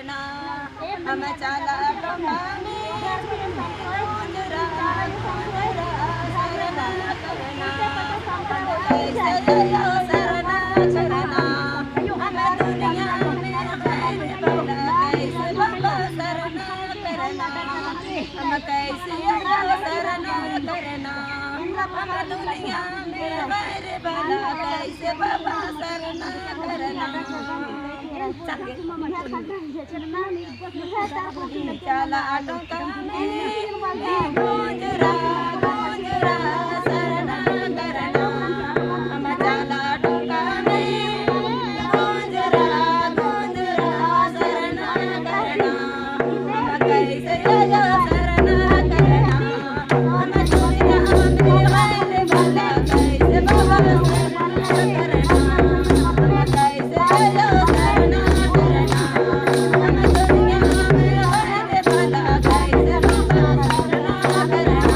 करना हम चला डोंगा में गुंजरा गुंजरा शरणा करना कैसे यो शरणा करना हम दुनिया में खैर भला कैसे बाबा शरणा करना हम कैसे यो शरणा करना हम दुनिया में खैर भला कैसे बाबा शरणा करना चला डोंगा में गुंजरा गुंजरा शरणा करना हम चला डोंगा में गुंजरा गुंजरा शरणा करना हम कैसे यो शरणा करना हम दुनिया में खैर भला कैसे बाबा शरणा करना हम कैसे यो शरणा करना हम दुनिया में खैर भला कैसे बाबा शरणा करना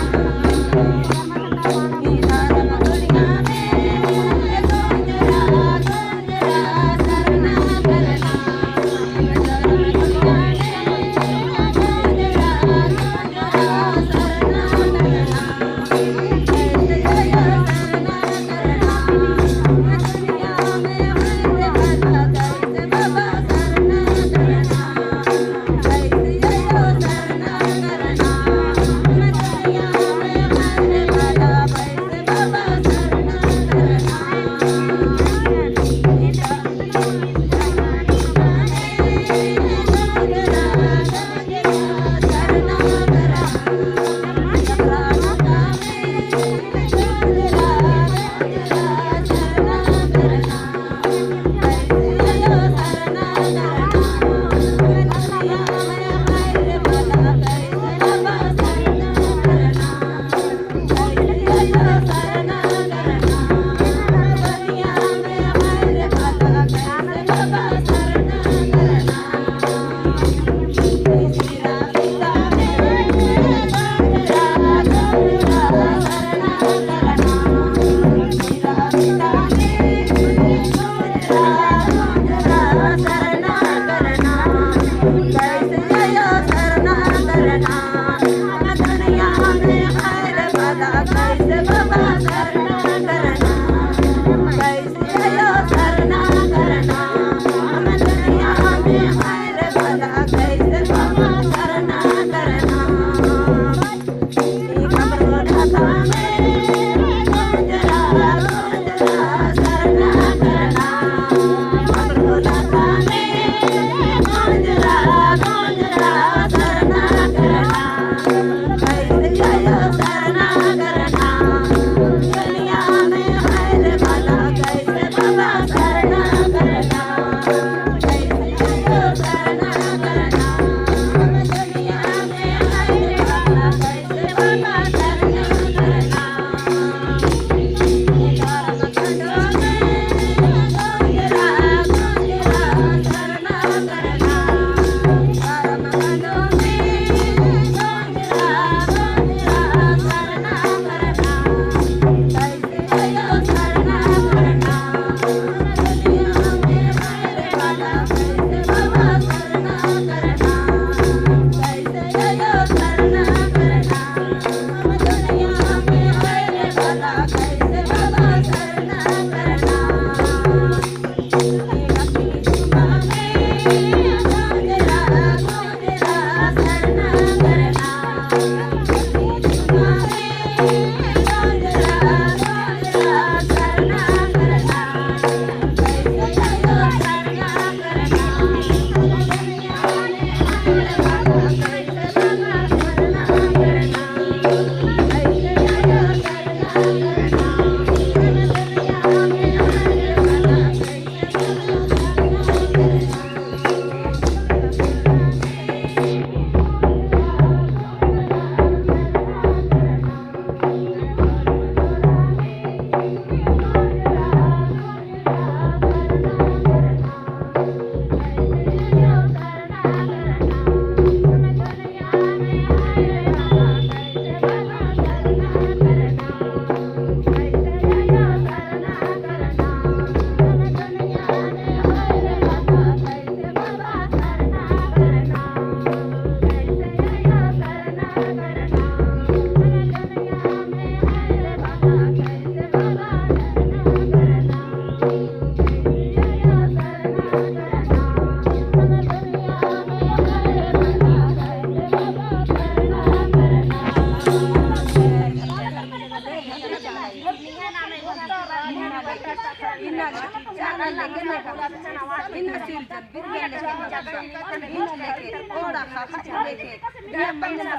लेके ओड़ा खा लेके ये पंजा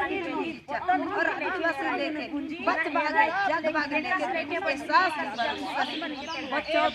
और से लेके बच भागे जग भागे लेके कोई सास बच्चों